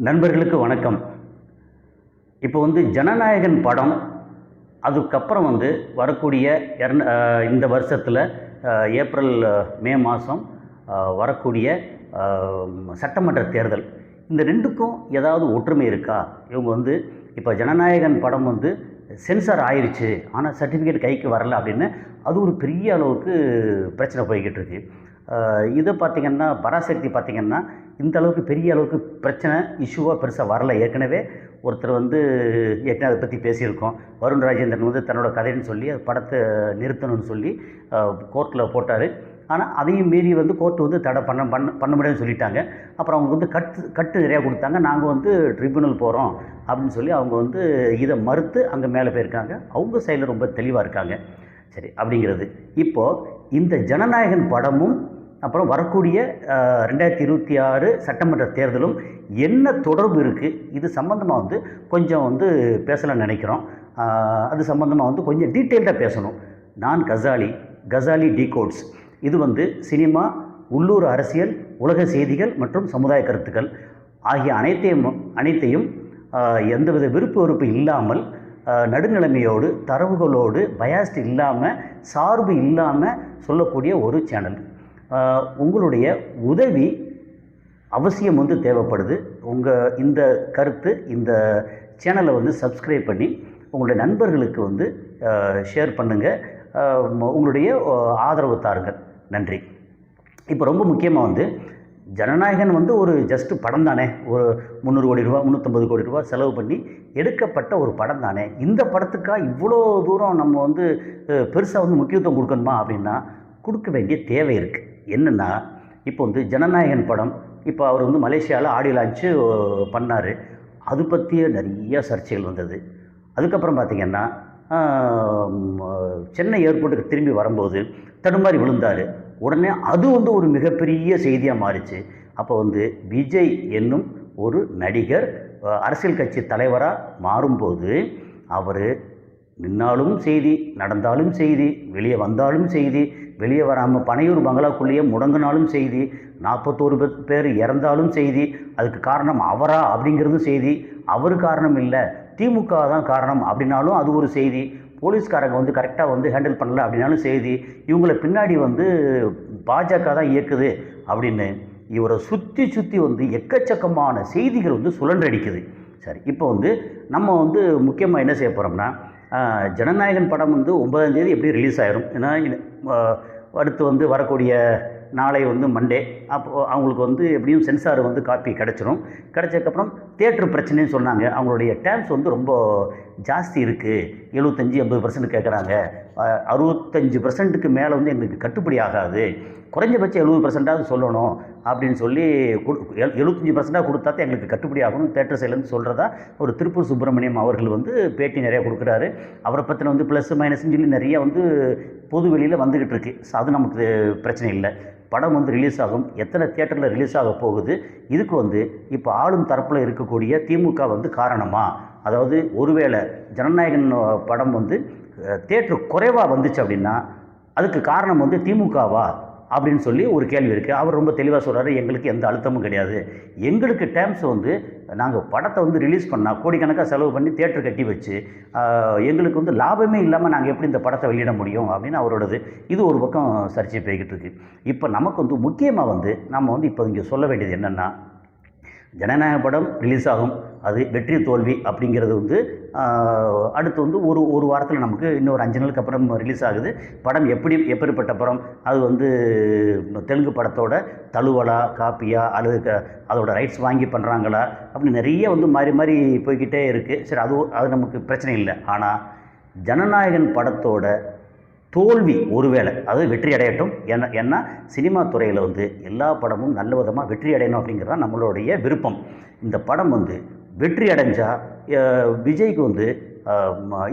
நண்பர்களுக்கு வணக்கம். இப்போ ஜனநாயகன் படம், அதுக்கப்புறம் வரக்கூடிய இந்த வருஷத்தில் ஏப்ரல் மே மாதம் வரக்கூடிய அ, சட்டமன்ற தேர்தல், இந்த ரெண்டுக்கும் ஏதாவது ஒற்றுமை இருக்கா? இவங்க இப்போ ஜனநாயகன் படம் சென்சார் ஆயிருச்சு, ஆனால் சர்டிஃபிகேட் கைக்கு வரல அப்படின்னு அது ஒரு பெரிய அளவுக்கு பிரச்சனை போய்கிட்டு இருக்கு. இதை பார்த்திங்கன்னா பராசக்தி பார்த்திங்கன்னா இந்த அளவுக்கு பெரிய அளவுக்கு பிரச்சனை இஷ்யூவாக பெருசாக வரல. ஏற்கனவே ஒருத்தர் ஏற்கனவே அதை பற்றி பேசியிருக்கோம். வருண் ராஜேந்திரன் தன்னோட கதைன்னு சொல்லி அது படத்தை நிறுத்தணும்னு சொல்லி கோர்ட்டில் போட்டார். ஆனால் அதையும் மீறி கோர்ட்டு தடை பண்ண முடியாதுன்னு சொல்லிட்டாங்க. அப்புறம் அவங்க கட்டு நிறையா கொடுத்தாங்க. நாங்கள் ட்ரிபியூனல் போகிறோம் அப்படின்னு சொல்லி அவங்க இதை மறுத்து அங்கே மேலே போயிருக்காங்க. அவங்க சைடில் ரொம்ப தெளிவாக இருக்காங்க. சரி, அப்படிங்கிறது இப்போது இந்த ஜனநாயகன் படமும் அப்புறம் வரக்கூடிய 2026 சட்டமன்ற தேர்தலும் என்ன தொடர்பு இருக்குது? இது சம்மந்தமாக கொஞ்சம் பேசலாம்னு நினைக்கிறோம். அது சம்மந்தமாக கொஞ்சம் டீட்டெயில்டாக பேசணும். நான் கசாலி டீகோட்ஸ். இது சினிமா, உள்ளூர் அரசியல், உலக செய்திகள் மற்றும் சமுதாய கருத்துக்கள் ஆகிய அனைத்தையும் எந்தவித விருப்பு வெறுப்பு இல்லாமல் நடுநிலைமையோடு, தரவுகளோடு, பயாஸ்ட் இல்லாமல், சார்பு இல்லாமல் சொல்லக்கூடிய ஒரு சேனல். உங்களுடைய உதவி அவசியம் தேவைப்படுது. இந்த கருத்து, இந்த சேனலை சப்ஸ்கிரைப் பண்ணி உங்களுடைய நண்பர்களுக்கு ஷேர் பண்ணுங்கள். உங்களுடைய ஆதரவு தாருங்கள். நன்றி. இப்போ ரொம்ப முக்கியமாக ஜனநாயகன் ஒரு ஜஸ்ட்டு படம் தானே. ஒரு 300 கோடி ரூபா, 350 கோடி ரூபா செலவு பண்ணி எடுக்கப்பட்ட ஒரு படம் தானே. இந்த படத்துக்காக இவ்வளோ தூரம் நம்ம பெருசாக முக்கியத்துவம் கொடுக்கணுமா அப்படின்னா கொடுக்க வேண்டிய தேவை இருக்குது. என்னென்னா, இப்போ ஜனநாயகன் படம், இப்போ அவர் மலேசியாவில் ஆடியோ லான்ச்சு பண்ணார். அது பற்றிய நிறைய சர்ச்சைகள் வந்தது. அதுக்கப்புறம் பார்த்திங்கன்னா சென்னை ஏர்போர்ட்டுக்கு திரும்பி வரும்போது தடுமாறி விழுந்தார். உடனே அது ஒரு மிகப்பெரிய செய்தியாக மாறிச்சு. அப்போ விஜய் என்னும் ஒரு நடிகர் அரசியல் கட்சி தலைவராக மாறும்போது அவர் நின்னாலும் செய்தி, நடந்தாலும் செய்தி, வெளியே வந்தாலும் செய்தி, வெளியே வராமல் பனையூர் பங்களாக்குள்ளேயே முடங்கினாலும் செய்தி, 41 பேர் இறந்தாலும் செய்தி, அதுக்கு காரணம் அவரா அப்படிங்கிறதும் செய்தி, அவர் காரணம் இல்லை திமுக தான் காரணம் அப்படின்னாலும் அது ஒரு செய்தி, போலீஸ்காரங்க கரெக்டாக ஹேண்டில் பண்ணல அப்படின்னாலும் செய்தி, இவங்களை பின்னாடி பாஜக தான் இயக்குது அப்படின்னு இவரை சுற்றி எக்கச்சக்கமான செய்திகள் சுழன்றடிக்குது. சரி, இப்போ நம்ம முக்கியமாக என்ன செய்ய போகிறோம்னா, ஜனநாயகன் படம் 9ஆம் தேதி எப்படி ரிலீஸ் ஆயிரும். ஏன்னா அடுத்து வரக்கூடிய நாளை மண்டே. அப்போது அவங்களுக்கு எப்படியும் சென்சார் காப்பி கிடச்சிரும். கிடச்சதுக்கப்புறம் தியேட்டர் பிரச்சனைன்னு சொன்னாங்க. அவங்களுடைய டேக்ஸ் ரொம்ப ஜாஸ்தி இருக்குது. 75-80% கேட்குறாங்க. 65%க்கு மேலே எங்களுக்கு கட்டுப்படி ஆகாது. குறைஞ்சபட்சம் 70%ஆவது சொல்லணும் அப்படின்னு சொல்லி 75% கொடுத்தா தான் எங்களுக்கு கட்டுப்படி ஆகணும் தேட்டர் சைட்லேருந்து சொல்கிறதா ஒரு திருப்பூர் சுப்பிரமணியம் அவர்கள் பேட்டி நிறையா கொடுக்குறாரு. அவரை பற்றின ப்ளஸ் மைனஸ்ன்னு சொல்லி நிறைய பொது வெளியில் வந்துக்கிட்டு இருக்கு. ஸோ அது நமக்கு பிரச்சனை இல்லை. படம் ரிலீஸ் ஆகும். எத்தனை தியேட்டரில் ரிலீஸ் ஆக போகுது? இதுக்கு இப்போ ஆளும் தரப்பில் இருக்கக்கூடிய திமுக காரணமா? அதாவது ஒருவேளை ஜனநாயகன் படம் தியேட்டர் குறைவாக வந்துச்சு அப்படின்னா அதுக்கு காரணம் திமுகவா அப்படின்னு சொல்லி ஒரு கேள்வி இருக்குது. அவர் ரொம்ப தெளிவாக சொல்கிறாரு, எங்களுக்கு எந்த அழுத்தமும் கிடையாது. எங்களுக்கு டேர்ம்ஸ் நாங்கள் படத்தை ரிலீஸ் பண்ணால் கோடிக்கணக்காக செலவு பண்ணி தியேட்டர் கட்டி வச்சு எங்களுக்கு லாபமே இல்லாமல் நாங்கள் எப்படி இந்த படத்தை வெளியிட முடியும் அப்படின்னு அவரோடது. இது ஒரு பக்கம் சர்ச்சை போய்கிட்டு இருக்குது. இப்போ நமக்கு முக்கியமாக நம்ம இப்போ இங்கே சொல்ல வேண்டியது என்னென்னா, ஜனநாயக படம் ரிலீஸ் ஆகும். அது வெற்றி தோல்வி அப்படிங்கிறது அடுத்து ஒரு வாரத்தில் நமக்கு இன்னொரு 5 நாளுக்கு அப்புறம் ரிலீஸ் ஆகுது. படம் எப்படிப்பட்ட படம், அது தெலுங்கு படத்தோட தழுவலா, காப்பியா, அல்லது அதோட ரைட்ஸ் வாங்கி பண்ணுறாங்களா அப்படின்னு நிறைய மாறி மாறி போய்கிட்டே இருக்குது. சரி, அது நமக்கு பிரச்சனை இல்லை. ஆனால் ஜனநாயகன் படத்தோட தோல்வி ஒருவேளை அது வெற்றி அடையட்டும். ஏன்னா சினிமா துறையில் எல்லா படமும் நல்ல விதமாக வெற்றி அடையணும் அப்படிங்கிறது தான் நம்மளுடைய விருப்பம். இந்த படம் வெற்றி அடைஞ்சால் விஜய்க்கு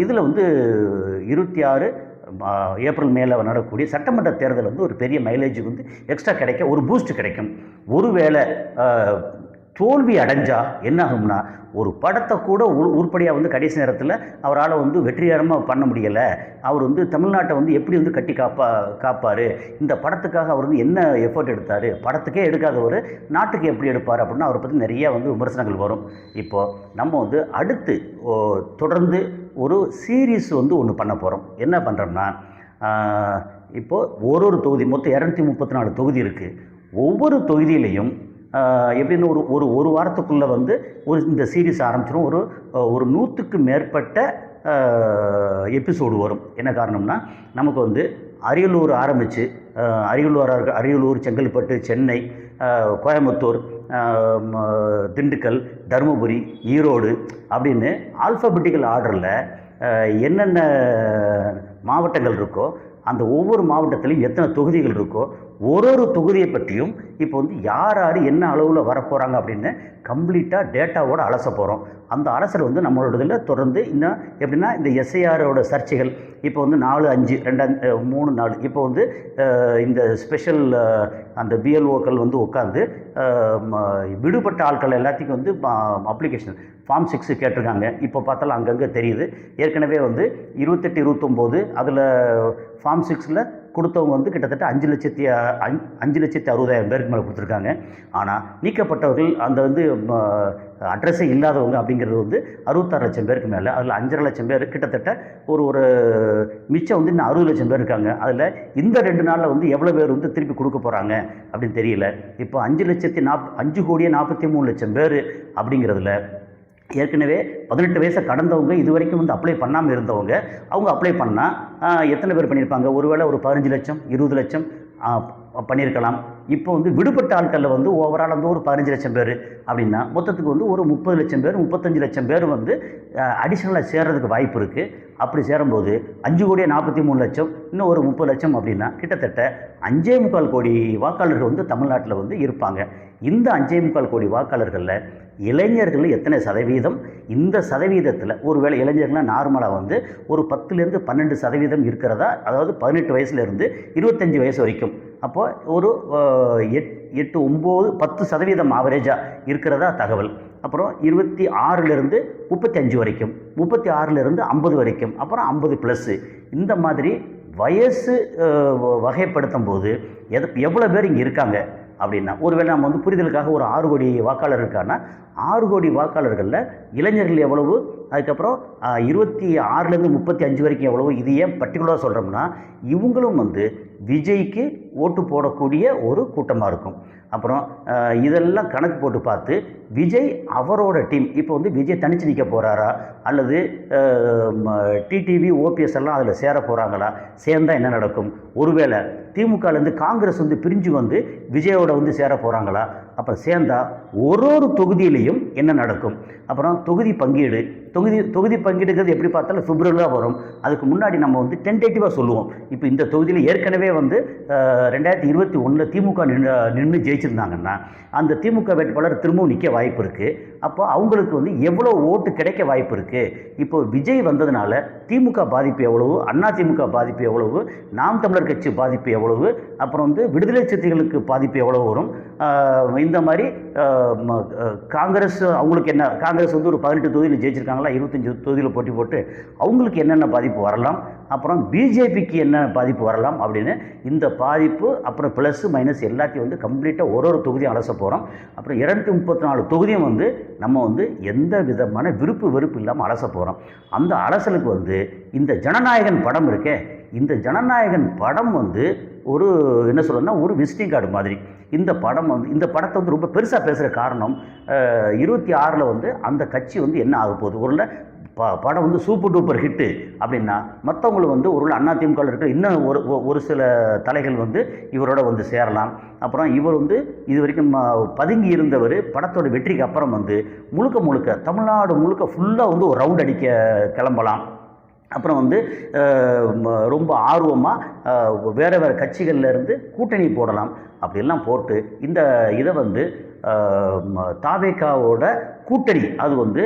இதில் 26 ஏப்ரல் மேலே நடக்கக்கூடிய சட்டமன்ற தேர்தல் ஒரு பெரிய மைலேஜுக்கு எக்ஸ்ட்ரா கிடைக்க ஒரு பூஸ்ட் கிடைக்கும். ஒருவேளை தோல்வி அடைஞ்சா என்ன ஆகும்னா, ஒரு படத்தை கூட உருப்படியாக வந்து கடைசி நேரத்தில் அவரால் வந்து வெற்றிகரமாக பண்ண முடியலை. அவர் வந்து தமிழ்நாட்டை வந்து எப்படி வந்து கட்டி காப்பார், இந்த படத்துக்காக அவர் வந்து என்ன எஃபர்ட் எடுத்தார், படத்துக்கே எடுக்காதவர் நாட்டுக்கு எப்படி எடுப்பார் அப்படின்னு அவரை பற்றி நிறைய வந்து விமர்சனங்கள் வரும். இப்போது நம்ம வந்து அடுத்து தொடர்ந்து ஒரு சீரீஸ் வந்து ஒன்று பண்ண போகிறோம். என்ன பண்ணுறோம்னா, இப்போது ஒரு தொகுதி மொத்தம் 234 தொகுதி இருக்குது. ஒவ்வொரு தொகுதியிலையும் எப்படின்னு ஒரு வாரத்துக்குள்ளே வந்து இந்த சீரீஸ் ஆரம்பிச்சிடும். ஒரு 100க்கு மேற்பட்ட எபிசோடு வரும். என்ன காரணம்னா, நமக்கு வந்து அரியலூர் ஆரம்பித்து அரியலூர், செங்கல்பட்டு, சென்னை, கோயம்புத்தூர், திண்டுக்கல், தருமபுரி, ஈரோடு அப்படின்னு ஆல்ஃபபெட்டிக்கல் ஆர்டரில் என்னென்ன மாவட்டங்கள் இருக்கோ அந்த ஒவ்வொரு மாவட்டத்திலையும் எத்தனை தொகுதிகள் இருக்கோ ஒரு தொகுதியை பற்றியும் இப்போ வந்து யார் என்ன அளவில் வரப்போகிறாங்க அப்படின்னு கம்ப்ளீட்டாக டேட்டாவோடு அலச போகிறோம். அந்த அலசல் வந்து நம்மளோட இதில் தொடர்ந்து இன்னும் எப்படின்னா, இந்த எஸ்ஐஆரோட சர்ச்சைகள் இப்போ வந்து 4, 5, 3, 4 இப்போ வந்து இந்த ஸ்பெஷல் அந்த பிஎல்ஓக்கள் வந்து உட்காந்து விடுபட்ட ஆட்கள் எல்லாத்துக்கும் வந்து அப்ளிகேஷன் ஃபார்ம் 6 கேட்டிருக்காங்க. இப்போ பார்த்தாலும் அங்கங்கே தெரியுது. ஏற்கனவே வந்து 28, 29 அதில் ஃபார்ம் 6ல் கொடுத்தவங்க வந்து கிட்டத்தட்ட 5,60,000 பேருக்கு மேலே கொடுத்துருக்காங்க. ஆனால் நீக்கப்பட்டவர்கள் அந்த வந்து அட்ரஸே இல்லாதவங்க அப்படிங்கிறது வந்து 66 லட்சம் பேருக்கு மேலே. அதில் 5.5 லட்சம் பேர் கிட்டத்தட்ட ஒரு மிச்சம் வந்து இன்னும் 60 லட்சம் பேர் இருக்காங்க. அதில் இந்த 2 நாளில் வந்து எவ்வளோ பேர் வந்து திருப்பி கொடுக்க போகிறாங்க அப்படின்னு தெரியல. இப்போ 5,43,00,000 பேர் அப்படிங்கிறதுல ஏற்கனவே 18 வயசை கடந்தவங்க இது வரைக்கும் வந்து அப்ளை பண்ணாமல் இருந்தவங்க, அவங்க அப்ளை பண்ணால் எத்தனை பேர் பண்ணியிருப்பாங்க? ஒருவேளை ஒரு 15 லட்சம் 20 லட்சம் பண்ணியிருக்கலாம். இப்போ வந்து விடுபட்ட ஆட்களில் வந்து ஓவரால் வந்து ஒரு 15 லட்சம் பேர் அப்படின்னா மொத்தத்துக்கு வந்து ஒரு 30 லட்சம் பேர் 35 லட்சம் பேர் வந்து அடிஷ்னலாக சேர்றதுக்கு வாய்ப்பு இருக்குது. அப்படி சேரும்போது 5,43,00,000 இன்னும் ஒரு 30 லட்சம் அப்படின்னா கிட்டத்தட்ட 5.25 கோடி வாக்காளர்கள் வந்து தமிழ்நாட்டில் வந்து இருப்பாங்க. இந்த 5.25 கோடி வாக்காளர்களில் இளைஞர்கள் எத்தனை சதவீதம்? இந்த சதவீதத்தில் ஒருவேளை இளைஞர்கள்லாம் நார்மலாக வந்து ஒரு 10லேருந்து 12% இருக்கிறதா, அதாவது 18 வயசுலேருந்து 25 வயசு வரைக்கும். அப்போது ஒரு 8, 9, 10% ஆவரேஜாக இருக்கிறதா தகவல். அப்புறம் 26லேருந்து 35 வரைக்கும், 36லேருந்து 50 வரைக்கும், அப்புறம் 50+. இந்த மாதிரி வயசு வகைப்படுத்தும் போது எவ்வளோ பேர் இங்கே இருக்காங்க அப்படின்னா, ஒருவேளை நம்ம வந்து புரிதலுக்காக ஒரு 6 கோடி வாக்காளர் இருக்கான்னா 6 கோடி வாக்காளர்களில் இளைஞர்கள் எவ்வளவு, அதுக்கப்புறம் 26லேருந்து 35 வரைக்கும் எவ்வளவு, இது ஏன் பர்டிகுலராக சொல்கிறோம்னா, இவங்களும் வந்து விஜய்க்கு ஓட்டு போடக்கூடிய ஒரு கூட்டமாக இருக்கும். அப்புறம் இதெல்லாம் கணக்கு போட்டு பார்த்து விஜய் அவரோட டீம் இப்போ வந்து விஜய் தனிச்சு நிற்க போகிறாரா, அல்லது டிடிவி ஓபிஎஸ் எல்லாம் அதில் சேர போகிறாங்களா, சேர்ந்தால் என்ன நடக்கும், ஒருவேளை திமுகலேருந்து காங்கிரஸ் வந்து பிரிஞ்சு வந்து விஜயோட வந்து சேர போகிறாங்களா, அப்புறம் சேர்ந்தால் ஒரு தொகுதியிலையும் என்ன நடக்கும், அப்புறம் தொகுதி பங்கீடுங்கிறது எப்படி பார்த்தாலும் பிப்ரவரியில் வரும். அதுக்கு முன்னாடி நம்ம வந்து டென்டேட்டிவாக சொல்லுவோம். இப்போ இந்த தொகுதியில் ஏற்கனவே வந்து 2021 திமுக நின்று ஜெயிச்சிருந்தாங்கன்னா அந்த திமுக வேட்பாளர் திரும்பவும் நிற்க வாய்ப்பு இருக்குது. அப்போ அவங்களுக்கு வந்து எவ்வளோ ஓட்டு கிடைக்க வாய்ப்பு இருக்குது. இப்போ விஜய் வந்ததுனால திமுக பாதிப்பு எவ்வளவு, அதிமுக பாதிப்பு எவ்வளவு, நாம் தமிழர் கட்சி பாதிப்பு எவ்வளவு, அப்புறம் வந்து விடுதலை சிறுத்தைகளுக்கு பாதிப்பு எவ்வளவு வரும், இந்த மாதிரி காங்கிரஸ் அவங்களுக்கு என்ன, காங்கிரஸ் வந்து ஒரு 18 தொகுதியில் ஜெயிச்சிருக்காங்களா, 25 தொகுதியில் போட்டி போட்டு அவங்களுக்கு என்னென்ன பாதிப்பு வரலாம், அப்புறம் பிஜேபிக்கு என்ன பாதிப்பு வரலாம் அப்படின்னு இந்த பாதிப்பு அப்புறம் ப்ளஸ் மைனஸ் எல்லாத்தையும் வந்து கம்ப்ளீட்டாக ஒரு தொகுதியும் அலச போகிறோம். அப்புறம் 234 தொகுதியும் வந்து நம்ம வந்து எந்த விதமான வெறுப்பு இல்லாமல் அலச போகிறோம். அந்த அலசலுக்கு வந்து இந்த ஜனநாயகன் படம் இருக்கே, இந்த ஜனநாயகன் படம் வந்து ஒரு என்ன சொல்லணும்னா ஒரு விசிட்டிங் கார்டு மாதிரி. இந்த படத்தை வந்து ரொம்ப பெருசாக பேசுகிற காரணம் 26ல் வந்து அந்த கட்சி வந்து என்ன ஆக போகுது, ஒரு படம் வந்து சூப்பர் டூப்பர் ஹிட்டு அப்படின்னா மற்றவங்களும் வந்து ஒரு அதிமுகவில் இருக்கிற இன்னும் ஒரு சில தலைகள் வந்து இவரோட வந்து சேரலாம். அப்புறம் இவர் வந்து இது வரைக்கும் பதுங்கி இருந்தவர் படத்தோட வெற்றிக்கு அப்புறம் வந்து முழுக்க தமிழ்நாடு முழுக்க ஃபுல்லாக வந்து ஒரு ரவுண்ட் அடிக்க கிளம்பலாம். அப்புறம் வந்து ரொம்ப ஆர்வமாக வேறு கட்சிகள்லேருந்து கூட்டணி போடலாம். அப்படிலாம் போட்டு இந்த இதை வந்து தாவேகாவோட கூட்டணி அது வந்து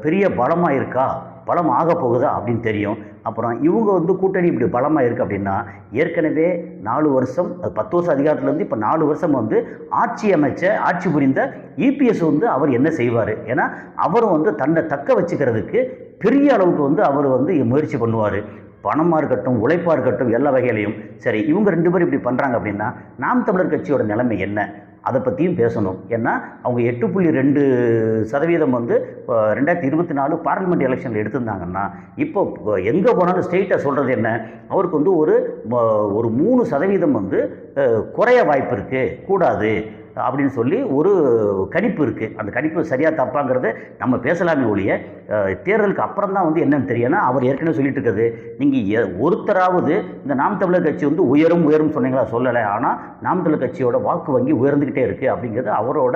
பெரிய பலமாக இருக்கா பலம் ஆக போகுதா அப்படின்னு தெரியும். அப்புறம் இவங்க வந்து கூட்டணி இப்படி பலமாக இருக்குது அப்படின்னா, ஏற்கனவே 4 வருஷம் 10 வருஷம் அதிகாரத்துலேருந்து இப்போ 4 வருஷம் வந்து ஆட்சி புரிந்த இபிஎஸ் வந்து அவர் என்ன செய்வார்? ஏன்னா அவரும் வந்து தன்னை தக்க வச்சுக்கிறதுக்கு பெரிய அளவுக்கு வந்து அவர் வந்து முயற்சி பண்ணுவார். பணமாக இருக்கட்டும், உழைப்பாக இருக்கட்டும், எல்லா வகையிலையும். சரி, இவங்க 2 பேரும் இப்படி பண்ணுறாங்க அப்படின்னா நாம் தமிழர் கட்சியோட நிலைமை என்ன? அதை பற்றியும் பேசணும். ஏன்னா அவங்க 8.2% வந்து 2024 பார்லிமெண்ட் எலெக்ஷனில் எடுத்திருந்தாங்கன்னா, இப்போ எங்கே போனாலும் ஸ்டேட்டாக சொல்கிறது என்ன, அவருக்கு வந்து ஒரு 3% வந்து குறைய வாய்ப்பு இருக்குது, கூடாது அப்படின்னு சொல்லி ஒரு கணிப்பு இருக்குது. அந்த கணிப்பு சரியாக தப்பாங்கிறத நம்ம பேசலாமே ஒழிய, தேர்தலுக்கு அப்புறம் தான் வந்து என்னன்னு தெரியும்னா, அவர் ஏற்கனவே சொல்லிட்டு இருக்கிறது, நீங்கள் ஒருத்தராவது இந்த நாம் தமிழர் கட்சி வந்து உயரும் சொன்னீங்களா? சொல்லலை. ஆனால் நாம் தமிழர் கட்சியோட வாக்கு வங்கி உயர்ந்துக்கிட்டே இருக்குது அப்படிங்கிறது அவரோட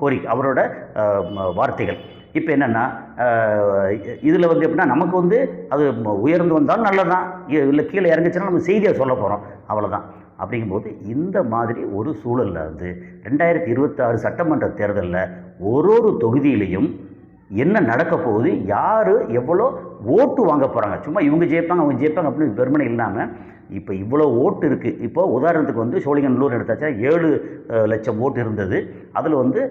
கோரிக்கை, அவரோட வார்த்தைகள். இப்போ என்னென்னா, இதில் வந்து எப்படின்னா, நமக்கு வந்து அது உயர்ந்து வந்தாலும் நல்லதான், இல்லை கீழே இறங்குச்சுன்னா நம்ம செய்தியாக சொல்ல போகிறோம், அவ்வளோதான். அப்படிங்கும்போது இந்த மாதிரி ஒரு சூழலில் வந்து 2026 சட்டமன்ற தேர்தலில் ஒரு தொகுதியிலையும் என்ன நடக்க போகுது, யார் எவ்வளோ ஓட்டு வாங்க போகிறாங்க, சும்மா இவங்க ஜெயிப்பாங்க அவங்க ஜெயிப்பாங்க அப்படின்னு வெறுமனை இல்லாமல், இப்போ இவ்வளோ ஓட்டு இருக்குது. இப்போ உதாரணத்துக்கு வந்து சோழிங்கநல்லூர் எடுத்தாச்சா 7 லட்சம் ஓட்டு இருந்தது, அதில் வந்து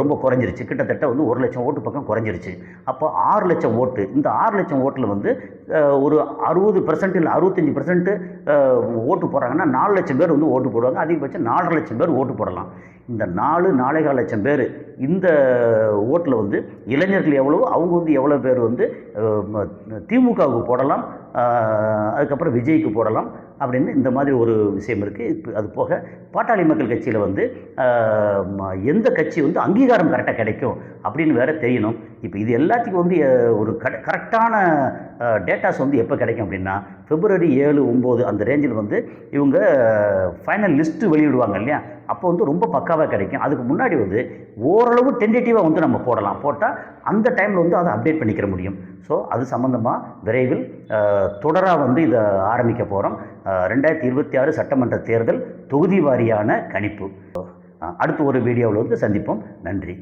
ரொம்ப குறைஞ்சிருச்சு, கிட்டத்தட்ட வந்து 1 லட்சம் ஓட்டு பக்கம் குறைஞ்சிருச்சு. அப்போ 6 லட்சம் ஓட்டு, இந்த 6 லட்சம் ஓட்டில் வந்து ஒரு 60% இல்லை 65% ஓட்டு போடுறாங்கன்னா 4 லட்சம் பேர் வந்து ஓட்டு போடுவாங்க. அதிகபட்சம் 4.5 லட்சம் பேர் ஓட்டு போடலாம். இந்த 4.25 லட்சம் பேர் இந்த ஓட்டில் வந்து இளைஞர்கள் எவ்வளவோ அவங்க வந்து எவ்வளோ பேர் வந்து திமுகவுக்கு போடலாம், அதுக்கப்புறம் விஜய்க்கு போடலாம் அப்படின்னு இந்த மாதிரி ஒரு விஷயம் இருக்குது. இப்போ அது போக பாட்டாளி மக்கள் கட்சியில் வந்து எந்த கட்சி வந்து அங்கீகாரம் கரெக்டாக கிடைக்கும் அப்படின்னு வேறு தெரியணும். இப்போ இது எல்லாத்துக்கும் வந்து ஒரு கரெக்டான டேட்டாஸ் வந்து எப்போ கிடைக்கும் அப்படின்னா, February 7, 9 அந்த ரேஞ்சில் வந்து இவங்க ஃபைனல் லிஸ்ட்டு வெளியிடுவாங்க இல்லையா, அப்போ வந்து ரொம்ப பக்காவாக கிடைக்கும். அதுக்கு முன்னாடி வந்து ஓரளவு டென்டேட்டிவாக வந்து நம்ம போட்டால் அந்த டைமில் வந்து அதை அப்டேட் பண்ணிக்கிற முடியும். ஸோ அது சம்மந்தமாக விரைவில் தொடராக வந்து இதை ஆரம்பிக்க போகிறோம். 2026 சட்டமன்ற தேர்தல் தொகுதி வாரியான கணிப்பு. அடுத்த ஒரு வீடியோவில் வந்து சந்திப்போம். நன்றி.